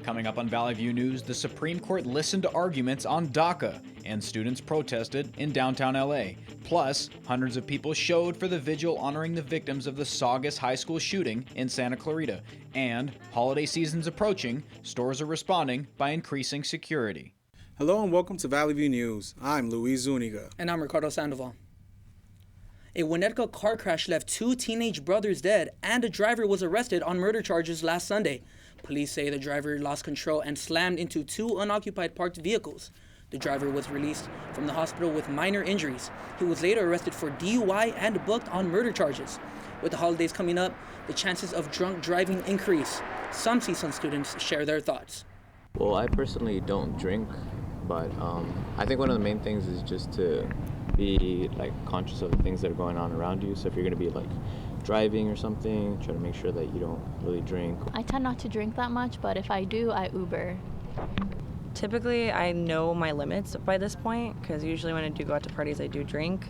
Coming up on Valley View News, the Supreme Court listened to arguments on DACA, and students protested in downtown LA. Plus, hundreds of people showed for the vigil honoring the victims of the Saugus High School shooting in Santa Clarita. And, holiday season's approaching, stores are responding by increasing security. Hello and welcome to Valley View News. I'm Luis Zuniga. And I'm Ricardo Sandoval. A Winnetka car crash left 2 teenage brothers dead, and a driver was arrested on murder charges last Sunday. Police say the driver lost control and slammed into 2 unoccupied parked vehicles. The driver was released from the hospital with minor injuries. He was later arrested for DUI and booked on murder charges. With the holidays coming up, the chances of drunk driving increase. Some CSUN students share their thoughts. Well, I personally don't drink, but I think one of the main things is just to be conscious of the things that are going on around you. So if you're going to be driving or something, try to make sure that you don't really drink. I tend not to drink that much, but if I do, I Uber. Typically, I know my limits by this point, because usually when I do go out to parties, I do drink.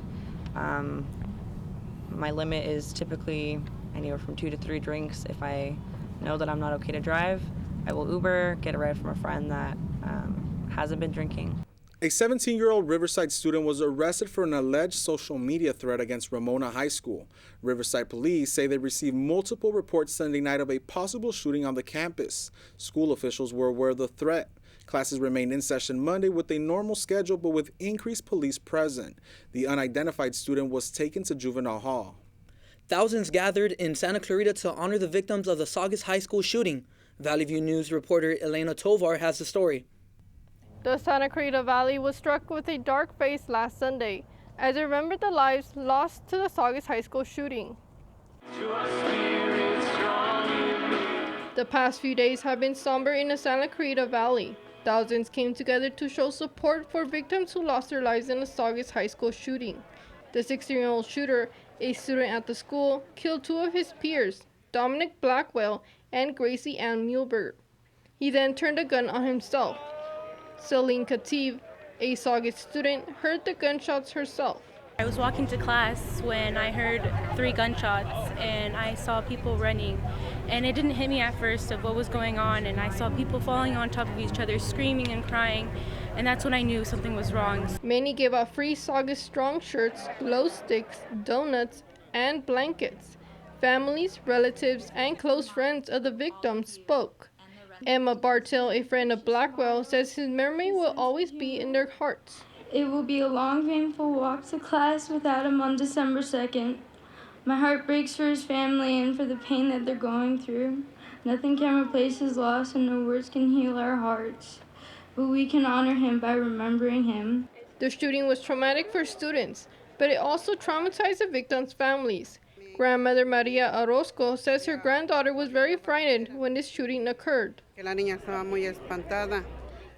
My limit is typically anywhere from 2 to 3 drinks. If I know that I'm not okay to drive, I will Uber, get a ride from a friend that hasn't been drinking. A 17-year-old Riverside student was arrested for an alleged social media threat against Ramona High School. Riverside police say they received multiple reports Sunday night of a possible shooting on the campus. School officials were aware of the threat. Classes remained in session Monday with a normal schedule, but with increased police present. The unidentified student was taken to juvenile hall. Thousands gathered in Santa Clarita to honor the victims of the Saugus High School shooting. Valley View News reporter Elena Tovar has the story. The Santa Clarita Valley was struck with a dark face last Sunday as it remembered the lives lost to the Saugus High School shooting. The past few days have been somber in the Santa Clarita Valley. Thousands came together to show support for victims who lost their lives in the Saugus High School shooting. The 16-year-old shooter, a student at the school, killed 2 of his peers, Dominic Blackwell and Gracie Ann Muehlberg. He then turned a gun on himself. Celine Khatib, a Saugus student, heard the gunshots herself. I was walking to class when I heard 3 gunshots and I saw people running. And it didn't hit me at first of what was going on, and I saw people falling on top of each other, screaming and crying, and that's when I knew something was wrong. Many gave out free Saugus Strong shirts, glow sticks, donuts, and blankets. Families, relatives, and close friends of the victims spoke. Emma Bartell, a friend of Blackwell, says his memory will always be in their hearts. It will be a long, painful walk to class without him on December 2nd. My heart breaks for his family and for the pain that they're going through. Nothing can replace his loss and no words can heal our hearts. But we can honor him by remembering him. The shooting was traumatic for students, but it also traumatized the victims' families. Grandmother Maria Orozco says her granddaughter was very frightened when this shooting occurred.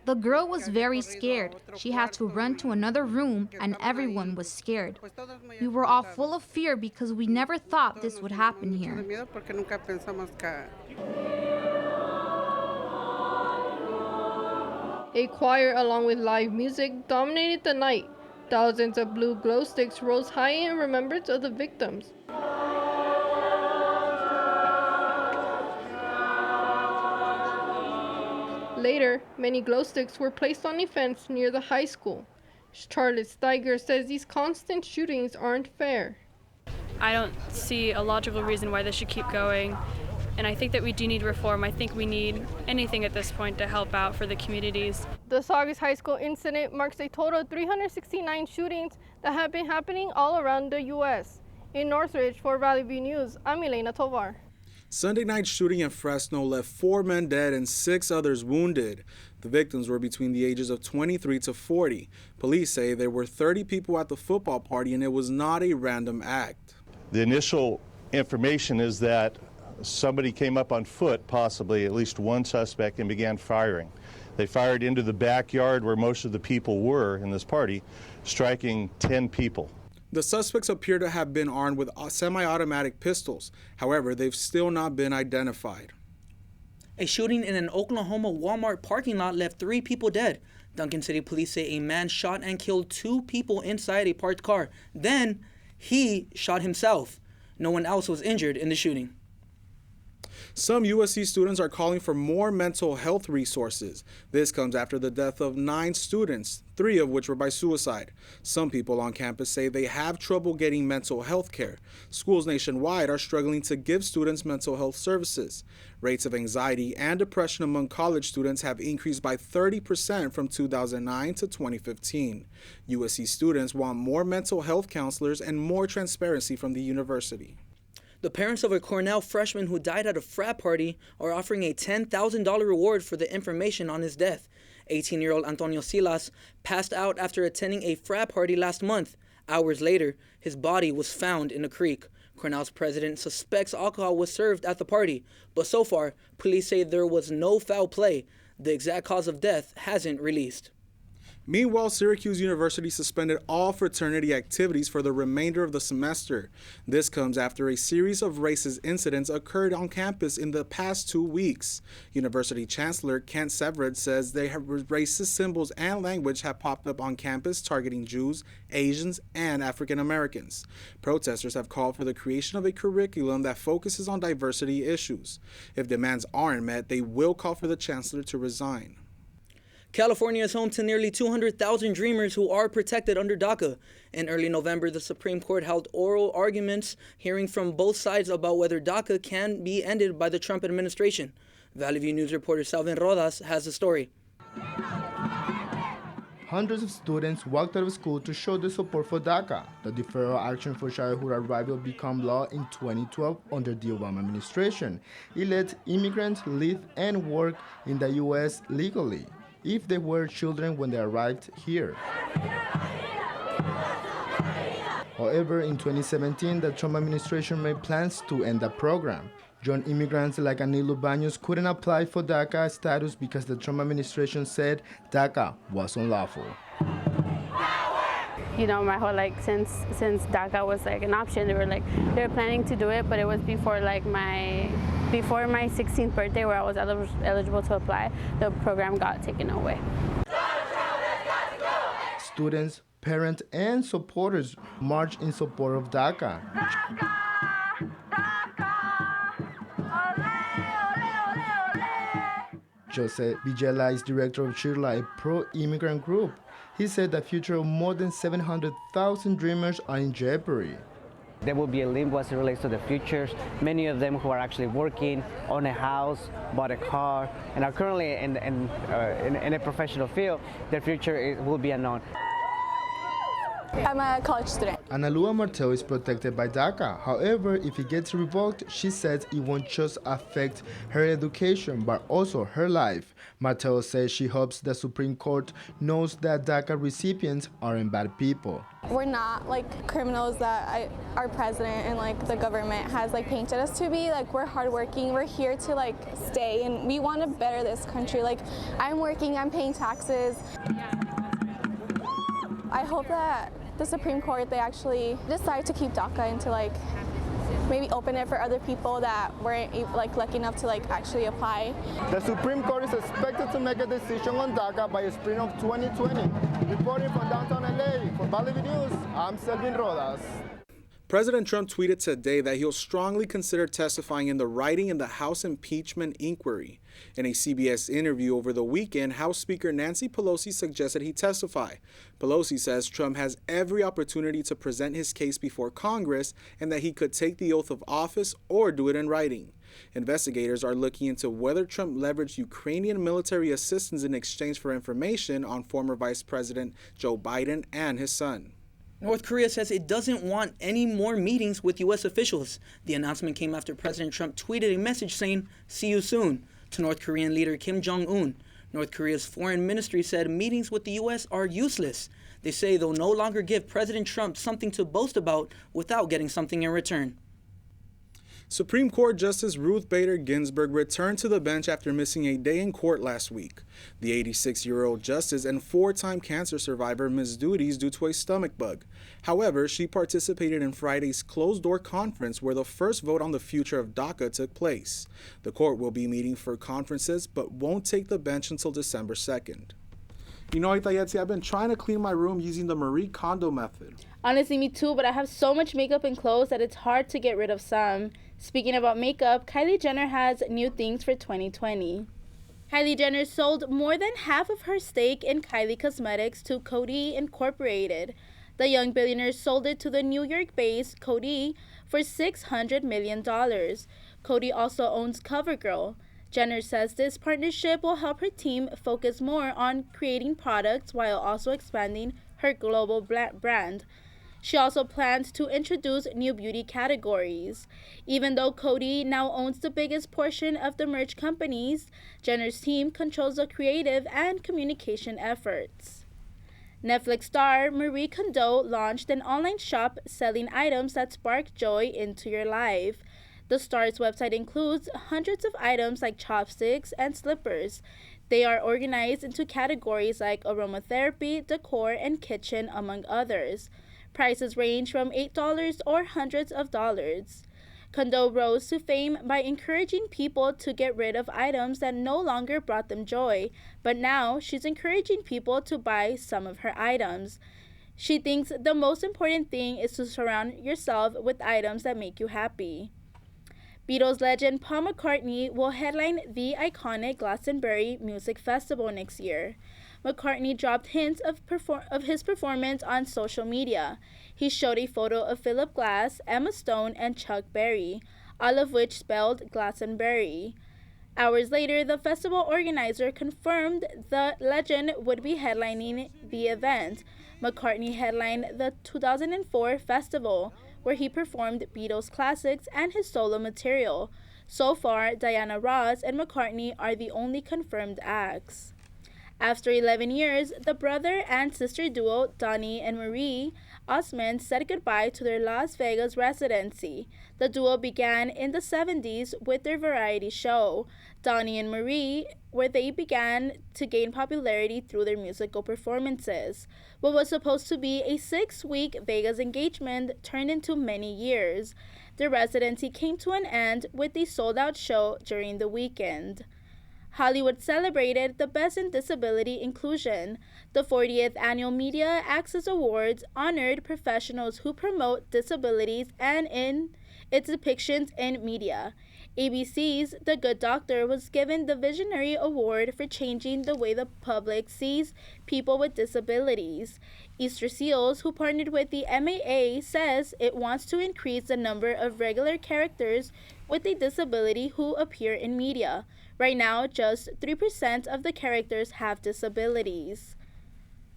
The girl was very scared. She had to run to another room and everyone was scared. We were all full of fear because we never thought this would happen here. A choir along with live music dominated the night. Thousands of blue glow sticks rose high in remembrance of the victims. Later, many glow sticks were placed on a fence near the high school. Charlotte Steiger says these constant shootings aren't fair. I don't see a logical reason why this should keep going, and I think that we do need reform. I think we need anything at this point to help out for the communities. The Saugus High School incident marks a total of 369 shootings that have been happening all around the U.S. In Northridge, for Valley View News, I'm Elena Tovar. Sunday night shooting in Fresno left 4 men dead and 6 others wounded. The victims were between the ages of 23 to 40. Police say there were 30 people at the football party and it was not a random act. The initial information is that somebody came up on foot, possibly at least one suspect, and began firing. They fired into the backyard where most of the people were in this party, striking 10 people. The suspects appear to have been armed with semi-automatic pistols. However, they've still not been identified. A shooting in an Oklahoma Walmart parking lot left 3 people dead. Duncan City police say a man shot and killed 2 people inside a parked car. Then he shot himself. No one else was injured in the shooting. Some USC students are calling for more mental health resources. This comes after the death of 9 students, 3 of which were by suicide. Some people on campus say they have trouble getting mental health care. Schools nationwide are struggling to give students mental health services. Rates of anxiety and depression among college students have increased by 30% from 2009 to 2015. USC students want more mental health counselors and more transparency from the university. The parents of a Cornell freshman who died at a frat party are offering a $10,000 reward for the information on his death. 18-year-old Antonio Silas passed out after attending a frat party last month. Hours later, his body was found in a creek. Cornell's president suspects alcohol was served at the party, but so far, police say there was no foul play. The exact cause of death hasn't released. Meanwhile, Syracuse University suspended all fraternity activities for the remainder of the semester. This comes after a series of racist incidents occurred on campus in the past 2 weeks. University Chancellor Kent Severide says racist symbols and language have popped up on campus targeting Jews, Asians, and African Americans. Protesters have called for the creation of a curriculum that focuses on diversity issues. If demands aren't met, they will call for the chancellor to resign. California is home to nearly 200,000 Dreamers who are protected under DACA. In early November, the Supreme Court held oral arguments, hearing from both sides about whether DACA can be ended by the Trump administration. Valley View News reporter Salvin Rodas has the story. Hundreds of students walked out of school to show their support for DACA. The Deferral Action for Childhood Arrival became law in 2012 under the Obama administration. It let immigrants live and work in the U.S. legally if they were children when they arrived here. However, in 2017, the Trump administration made plans to end the program. Young immigrants like Anilu Baños couldn't apply for DACA status because the Trump administration said DACA was unlawful. You know, my whole since DACA was an option, they were planning to do it, but it was before my 16th birthday where I was eligible to apply. The program got taken away. Students, parents, and supporters marched in support of DACA. Jose Villela is director of Shirla, a pro-immigrant group. He said the future of more than 700,000 Dreamers are in jeopardy. There will be a limbo as it relates to the futures. Many of them who are actually working, own a house, bought a car, and are currently in a professional field, their future will be unknown. I'm a college student. Analua Martel is protected by DACA. However, if it gets revoked, she says it won't just affect her education, but also her life. Martel says she hopes the Supreme Court knows that DACA recipients aren't bad people. We're not criminals that our president and the government has painted us to be. We're hardworking. We're here to stay, and we want to better this country. I'm working. I'm paying taxes. I hope that the Supreme Court, they actually decide to keep DACA and to maybe open it for other people that weren't lucky enough to actually apply. The Supreme Court is expected to make a decision on DACA by spring of 2020. Reporting from downtown LA for Valley View News, I'm Selvin Rodas. President Trump tweeted today that he'll strongly consider testifying in the writing in the House impeachment inquiry. In a CBS interview over the weekend, House Speaker Nancy Pelosi suggested he testify. Pelosi says Trump has every opportunity to present his case before Congress and that he could take the oath of office or do it in writing. Investigators are looking into whether Trump leveraged Ukrainian military assistance in exchange for information on former Vice President Joe Biden and his son. North Korea says it doesn't want any more meetings with U.S. officials. The announcement came after President Trump tweeted a message saying, "See you soon," to North Korean leader Kim Jong-un. North Korea's foreign ministry said meetings with the U.S. are useless. They say they'll no longer give President Trump something to boast about without getting something in return. Supreme Court Justice Ruth Bader Ginsburg returned to the bench after missing a day in court last week. The 86-year-old justice and 4-time cancer survivor missed duties due to a stomach bug. However, she participated in Friday's closed-door conference where the first vote on the future of DACA took place. The court will be meeting for conferences but won't take the bench until December 2nd. You know, Itayetsi, I've been trying to clean my room using the Marie Kondo method. Honestly, me too, but I have so much makeup and clothes that it's hard to get rid of some. Speaking about makeup, Kylie Jenner has new things for 2020. Kylie Jenner sold more than half of her stake in Kylie Cosmetics to Coty Incorporated. The young billionaire sold it to the New York-based Coty for $600 million. Coty also owns CoverGirl. Jenner says this partnership will help her team focus more on creating products while also expanding her global brand. She also plans to introduce new beauty categories. Even though Coty now owns the biggest portion of the merch companies, Jenner's team controls the creative and communication efforts. Netflix star Marie Kondo launched an online shop selling items that spark joy into your life. The star's website includes hundreds of items like chopsticks and slippers. They are organized into categories like aromatherapy, decor, and kitchen, among others. Prices range from $8 or hundreds of dollars. Kondo rose to fame by encouraging people to get rid of items that no longer brought them joy, but now she's encouraging people to buy some of her items. She thinks the most important thing is to surround yourself with items that make you happy. Beatles legend Paul McCartney will headline the iconic Glastonbury Music Festival next year. McCartney dropped hints of his performance on social media. He showed a photo of Philip Glass, Emma Stone, and Chuck Berry, all of which spelled Glastonbury. Hours later, the festival organizer confirmed the legend would be headlining the event. McCartney headlined the 2004 festival, where he performed Beatles classics and his solo material. So far, Diana Ross and McCartney are the only confirmed acts. After 11 years, the brother and sister duo Donnie and Marie Osmond said goodbye to their Las Vegas residency. The duo began in the 70s with their variety show, Donnie and Marie, where they began to gain popularity through their musical performances. What was supposed to be a 6-week Vegas engagement turned into many years. Their residency came to an end with a sold-out show during the weekend. Hollywood celebrated the Best in Disability Inclusion. The 40th Annual Media Access Awards honored professionals who promote disabilities and in its depictions in media. ABC's The Good Doctor was given the Visionary Award for changing the way the public sees people with disabilities. Easter Seals, who partnered with the MAA, says it wants to increase the number of regular characters with a disability who appear in media. Right now, just 3% of the characters have disabilities.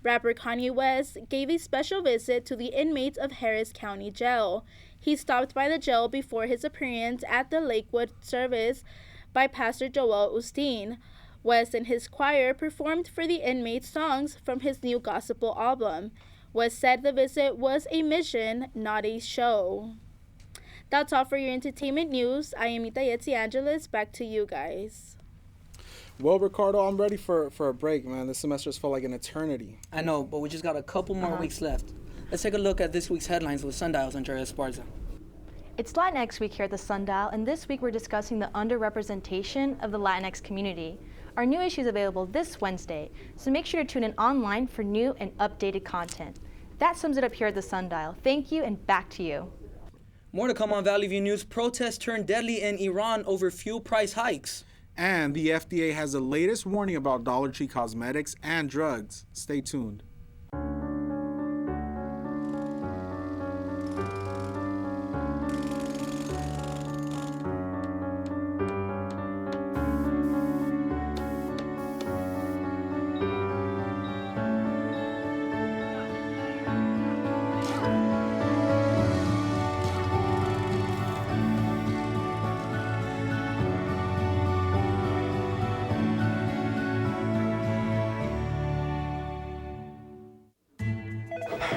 Rapper Kanye West gave a special visit to the inmates of Harris County Jail. He stopped by the jail before his appearance at the Lakewood service by Pastor Joel Osteen. West and his choir performed for the inmates songs from his new gospel album. West said the visit was a mission, not a show. That's all for your entertainment news. I am Ita Yetzi Angeles. Back to you guys. Well, Ricardo, I'm ready for a break, man. This semester has felt like an eternity. I know, but we just got a couple more weeks left. Let's take a look at this week's headlines with Sundial's Andrea Esparza. It's Latinx Week here at the Sundial, and this week we're discussing the underrepresentation of the Latinx community. Our new issue is available this Wednesday, so make sure to tune in online for new and updated content. That sums it up here at the Sundial. Thank you, and back to you. More to come on Valley View News. Protests turned deadly in Iran over fuel price hikes. And the FDA has the latest warning about Dollar Tree cosmetics and drugs. Stay tuned.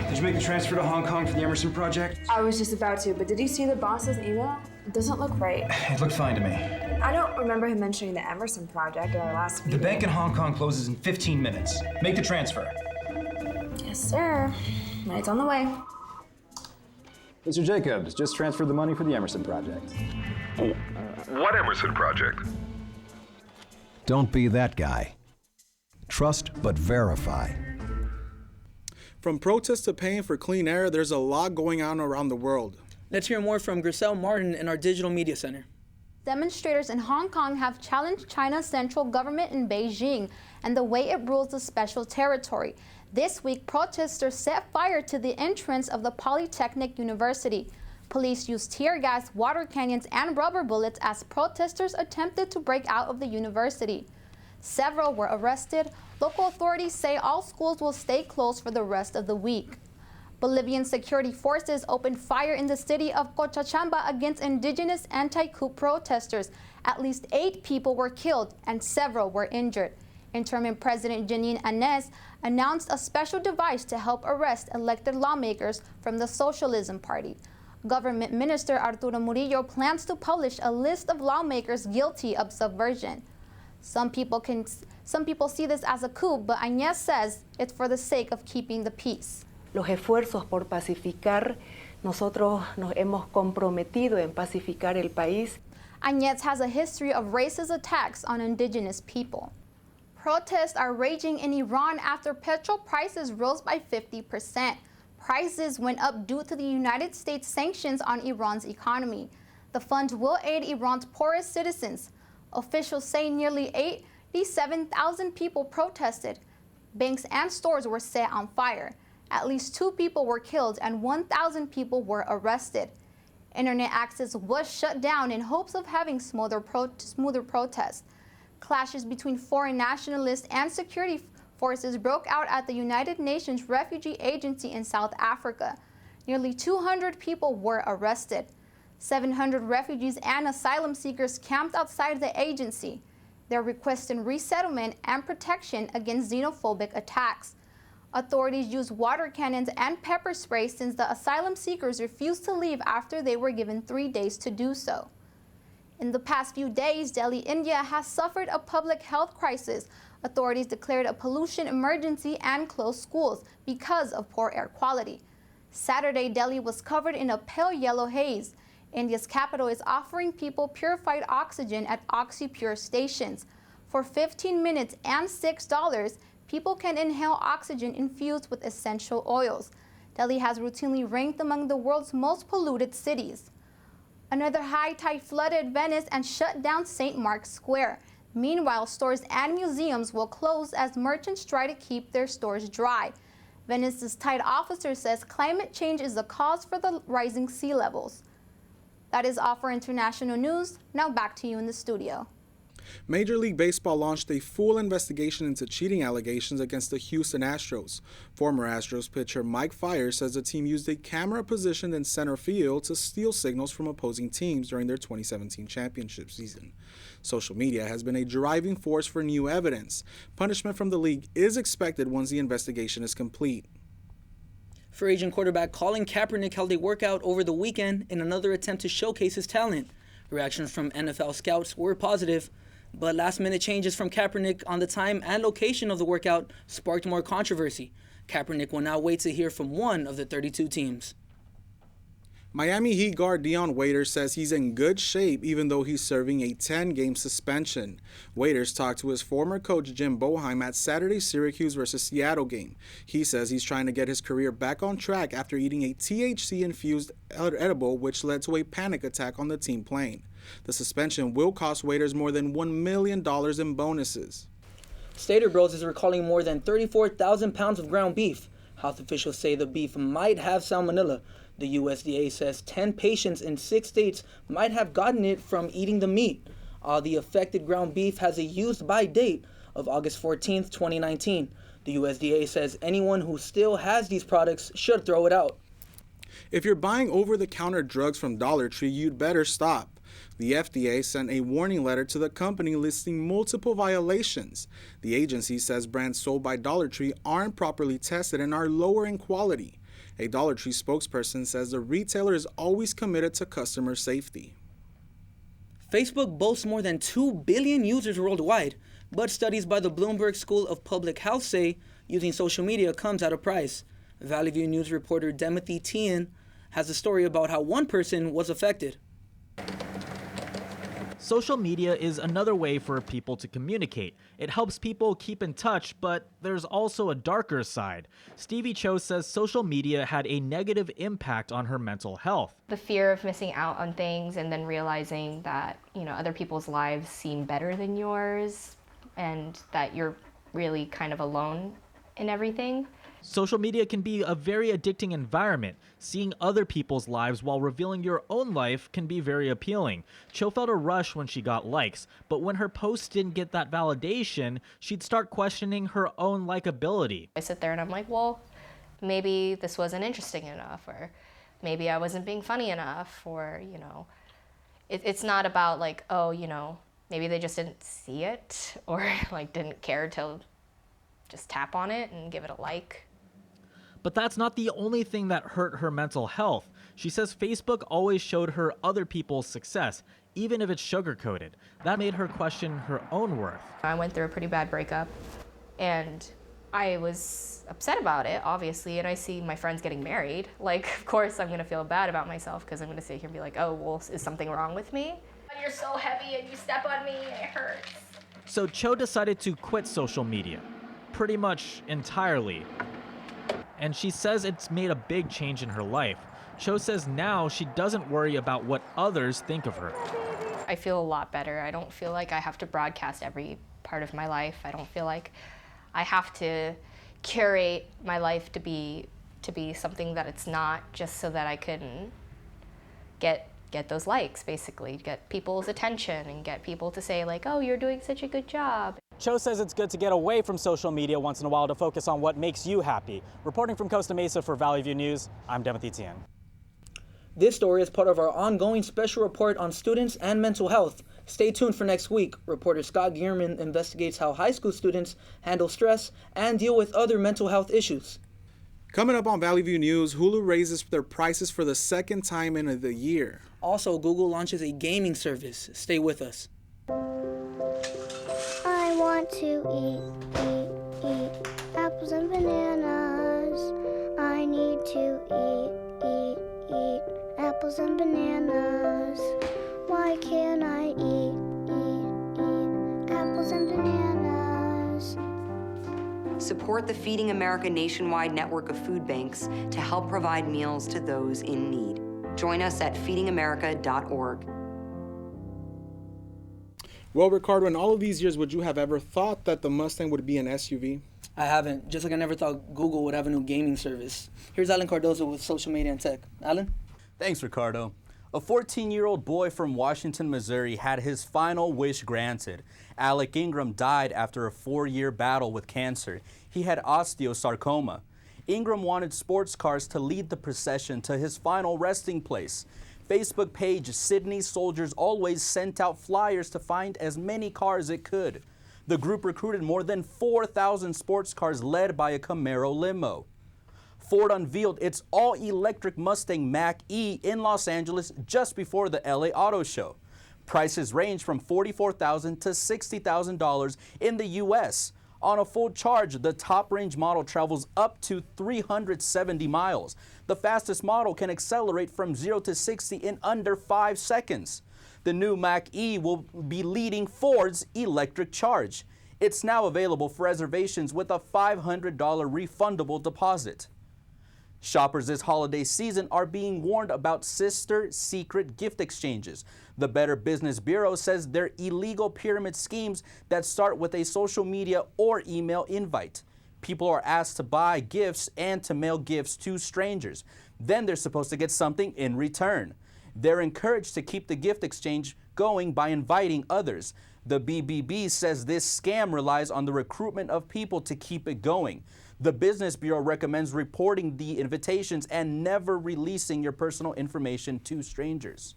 Did you make the transfer to Hong Kong for the Emerson project? I was just about to, but did you see the boss's email? It doesn't look right. It looked fine to me. I don't remember him mentioning the Emerson project at our last meeting. The bank in Hong Kong closes in 15 minutes. Make the transfer. Yes, sir. It's on the way. Mr. Jacobs, just transferred the money for the Emerson project. What Emerson project? Don't be that guy. Trust but verify. From protests to paying for clean air, there's a lot going on around the world. Let's hear more from Griselle Martin in our Digital Media Center. Demonstrators in Hong Kong have challenged China's central government in Beijing and the way it rules the special territory. This week, protesters set fire to the entrance of the Polytechnic University. Police used tear gas, water cannons, and rubber bullets as protesters attempted to break out of the university. Several were arrested. Local authorities say all schools will stay closed for the rest of the week. Bolivian security forces opened fire in the city of Cochabamba against indigenous anti-coup protesters. At least 8 people were killed and several were injured. Interim President Jeanine Áñez announced a special device to help arrest elected lawmakers from the Socialism Party. Government Minister Arturo Murillo plans to publish a list of lawmakers guilty of subversion. Some people see this as a coup, but Áñez says it's for the sake of keeping the peace. Los esfuerzos por pacificar, nosotros nos hemos comprometido en pacificar el país. Áñez has a history of racist attacks on indigenous people. Protests are raging in Iran after petrol prices rose by 50%. Prices went up due to the United States sanctions on Iran's economy. The fund will aid Iran's poorest citizens. Officials say nearly 87,000 people protested. Banks and stores were set on fire. At least 2 people were killed and 1,000 people were arrested. Internet access was shut down in hopes of having smoother protests. Clashes between foreign nationalists and security forces broke out at the United Nations Refugee Agency in South Africa. Nearly 200 people were arrested. 700 refugees and asylum seekers camped outside the agency. They're requesting resettlement and protection against xenophobic attacks. Authorities used water cannons and pepper spray since the asylum seekers refused to leave after they were given 3 days to do so. In the past few days, Delhi, India has suffered a public health crisis. Authorities declared a pollution emergency and closed schools because of poor air quality. Saturday, Delhi was covered in a pale yellow haze. India's capital is offering people purified oxygen at OxyPure stations. For 15 minutes and $6, people can inhale oxygen infused with essential oils. Delhi has routinely ranked among the world's most polluted cities. Another high tide flooded Venice and shut down St. Mark's Square. Meanwhile, stores and museums will close as merchants try to keep their stores dry. Venice's tide officer says climate change is the cause for the rising sea levels. That is all for international news. Now back to you in the studio. Major League Baseball launched a full investigation into cheating allegations against the Houston Astros. Former Astros pitcher Mike Fiers says the team used a camera positioned in center field to steal signals from opposing teams during their 2017 championship season. Social media has been a driving force for new evidence. Punishment from the league is expected once the investigation is complete. Free agent quarterback Colin Kaepernick held a workout over the weekend in another attempt to showcase his talent. Reactions from NFL scouts were positive, but last-minute changes from Kaepernick on the time and location of the workout sparked more controversy. Kaepernick will now wait to hear from one of the 32 teams. Miami Heat guard Dion Waiters says he's in good shape even though he's serving a 10-game suspension. Waiters talked to his former coach Jim Boeheim at Saturday's Syracuse versus Seattle game. He says he's trying to get his career back on track after eating a THC-infused edible which led to a panic attack on the team plane. The suspension will cost Waiters more than $1 million in bonuses. Stater Bros is recalling more than 34,000 pounds of ground beef. Health officials say the beef might have salmonella. The USDA says 10 patients in 6 states might have gotten it from eating the meat. All the affected ground beef has a use-by date of August 14, 2019. The USDA says anyone who still has these products should throw it out. If you're buying over-the-counter drugs from Dollar Tree, you'd better stop. The FDA sent a warning letter to the company listing multiple violations. The agency says brands sold by Dollar Tree aren't properly tested and are lower in quality. A Dollar Tree spokesperson says the retailer is always committed to customer safety. Facebook boasts more than 2 billion users worldwide, but studies by the Bloomberg School of Public Health say using social media comes at a price. Valley View News reporter Timothy Tien has a story about how one person was affected. Social media is another way for people to communicate. It helps people keep in touch, but there's also a darker side. Stevie Cho says social media had a negative impact on her mental health. The fear of missing out on things and then realizing that, other people's lives seem better than yours and that you're really kind of alone in everything. Social media can be a very addicting environment. Seeing other people's lives while revealing your own life can be very appealing. Cho felt a rush when she got likes, but when her posts didn't get that validation, she'd start questioning her own likability. I sit there and I'm like, well, maybe this wasn't interesting enough, or maybe I wasn't being funny enough, or, it's not about like, oh, maybe they just didn't see it or like didn't care to just tap on it and give it a like. But that's not the only thing that hurt her mental health. She says Facebook always showed her other people's success, even if it's sugar-coated. That made her question her own worth. I went through a pretty bad breakup, and I was upset about it, obviously, and I see my friends getting married. Like, of course, I'm gonna feel bad about myself because I'm gonna sit here and be like, oh, well, is something wrong with me? You're so heavy and you step on me and it hurts. So Cho decided to quit social media, pretty much entirely. And she says it's made a big change in her life. Cho says now she doesn't worry about what others think of her. I feel a lot better. I don't feel like I have to broadcast every part of my life. I don't feel like I have to curate my life to be something that it's not, just so that I can get those likes, basically, get people's attention and get people to say like, oh, you're doing such a good job. Cho says it's good to get away from social media once in a while to focus on what makes you happy. Reporting from Costa Mesa for Valley View News, I'm Timothy Tien. This story is part of our ongoing special report on students and mental health. Stay tuned for next week. Reporter Scott Gierman investigates how high school students handle stress and deal with other mental health issues. Coming up on Valley View News, Hulu raises their prices for the second time in the year. Also, Google launches a gaming service. Stay with us. I want to eat apples and bananas. I need to eat apples and bananas. Why can't I eat apples and bananas? Support the Feeding America nationwide network of food banks to help provide meals to those in need. Join us at feedingamerica.org. Well, Ricardo, in all of these years, would you have ever thought that the Mustang would be an SUV? I haven't, just like I never thought Google would have a new gaming service. Here's Alan Cardozo with social media and tech. Alan? Thanks, Ricardo. A 14-year-old boy from Washington, Missouri had his final wish granted. Alec Ingram died after a 4-year battle with cancer. He had osteosarcoma. Ingram wanted sports cars to lead the procession to his final resting place. Facebook page Sydney Soldiers Always sent out flyers to find as many cars it could. The group recruited more than 4,000 sports cars led by a Camaro limo. Ford unveiled its all-electric Mustang Mach-E in Los Angeles just before the LA Auto Show. Prices range from $44,000 to $60,000 in the U.S. On a full charge, the top-range model travels up to 370 miles. The fastest model can accelerate from 0 to 60 in under 5 seconds. The new Mach-E will be leading Ford's electric charge. It's now available for reservations with a $500 refundable deposit. Shoppers this holiday season are being warned about sister secret gift exchanges. The Better Business Bureau says they're illegal pyramid schemes that start with a social media or email invite. People are asked to buy gifts and to mail gifts to strangers. Then they're supposed to get something in return. They're encouraged to keep the gift exchange going by inviting others. The BBB says this scam relies on the recruitment of people to keep it going. The Business Bureau recommends reporting the invitations and never releasing your personal information to strangers.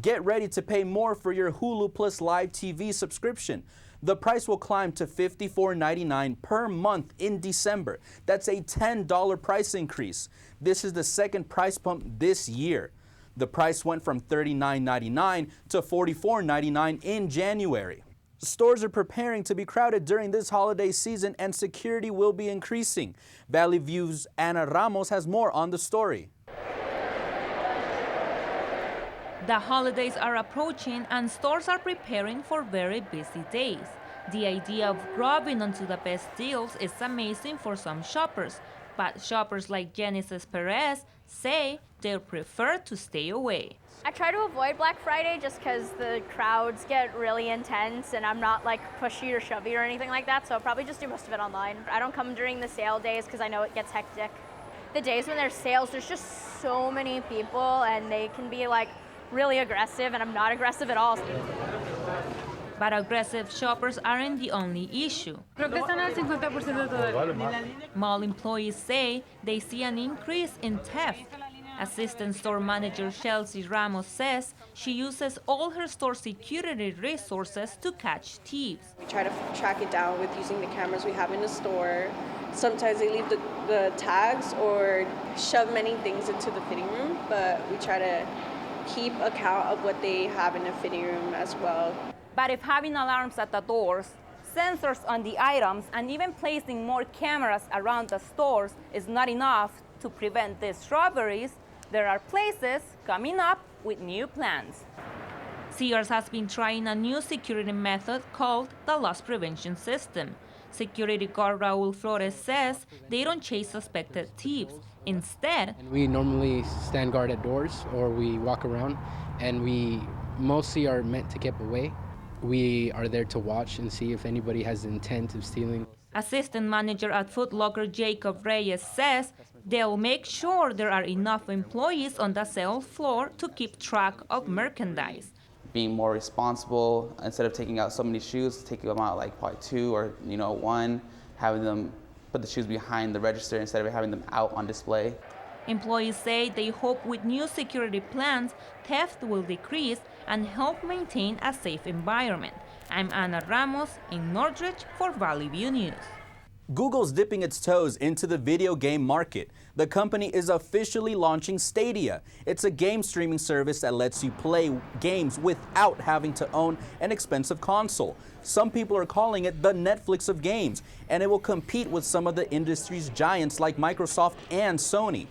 Get ready to pay more for your Hulu Plus Live TV subscription. The price will climb to $54.99 per month in December. That's a $10 price increase. This is the second price bump this year. The price went from $39.99 to $44.99 in January. Stores are preparing to be crowded during this holiday season and security will be increasing. Valley View's Ana Ramos has more on the story. The holidays are approaching and stores are preparing for very busy days. The idea of grabbing onto the best deals is amazing for some shoppers, but shoppers like Genesis Perez say they prefer to stay away. I try to avoid Black Friday just because the crowds get really intense and I'm not like pushy or shovey or anything like that, so I'll probably just do most of it online. I don't come during the sale days because I know it gets hectic. The days when there's sales, there's just so many people and they can be like really aggressive, and I'm not aggressive at all. But aggressive shoppers aren't the only issue. Mall employees say they see an increase in theft. Assistant store manager Chelsea Ramos says she uses all her store security resources to catch thieves. We try to track it down with using the cameras we have in the store. Sometimes they leave the tags or shove many things into the fitting room, but we try to keep account of what they have in the fitting room as well. But if having alarms at the doors, sensors on the items, and even placing more cameras around the stores is not enough to prevent these robberies, there are places coming up with new plans. Sears has been trying a new security method called the loss prevention system. Security guard Raul Flores says they don't chase suspected thieves. Instead, we normally stand guard at doors or we walk around, and we mostly are meant to keep away. We are there to watch and see if anybody has the intent of stealing. Assistant manager at Foot Locker Jacob Reyes says they'll make sure there are enough employees on the sales floor to keep track of merchandise. Being more responsible, instead of taking out so many shoes, taking them out like probably 2 or one, having them put the shoes behind the register instead of having them out on display. Employees say they hope with new security plans, theft will decrease and help maintain a safe environment. I'm Ana Ramos in Northridge for Valley View News. Google's dipping its toes into the video game market. The company is officially launching Stadia. It's a game streaming service that lets you play games without having to own an expensive console. Some people are calling it the Netflix of games, and it will compete with some of the industry's giants like Microsoft and Sony.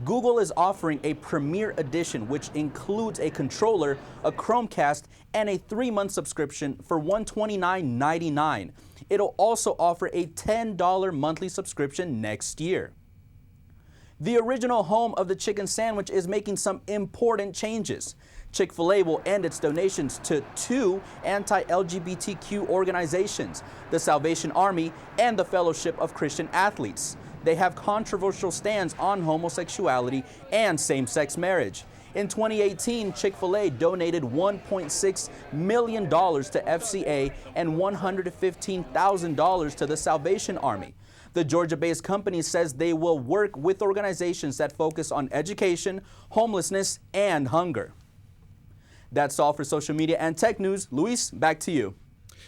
Google is offering a Premier Edition, which includes a controller, a Chromecast, and a 3-month subscription for $129.99. It'll also offer a $10 monthly subscription next year. The original home of the chicken sandwich is making some important changes. Chick-fil-A will end its donations to 2 anti-LGBTQ organizations, the Salvation Army and the Fellowship of Christian Athletes. They have controversial stands on homosexuality and same-sex marriage. In 2018, Chick-fil-A donated $1.6 million to FCA and $115,000 to the Salvation Army. The Georgia-based company says they will work with organizations that focus on education, homelessness, and hunger. That's all for social media and tech news. Luis, back to you.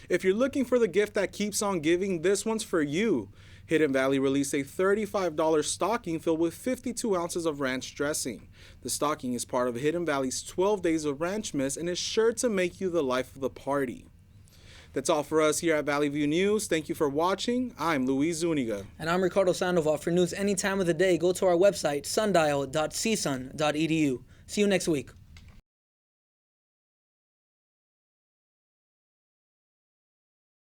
If you're looking for the gift that keeps on giving, this one's for you. Hidden Valley released a $35 stocking filled with 52 ounces of ranch dressing. The stocking is part of Hidden Valley's 12 Days of Ranchmas and is sure to make you the life of the party. That's all for us here at Valley View News. Thank you for watching. I'm Luis Zuniga. And I'm Ricardo Sandoval. For news any time of the day, go to our website, sundial.csun.edu. See you next week.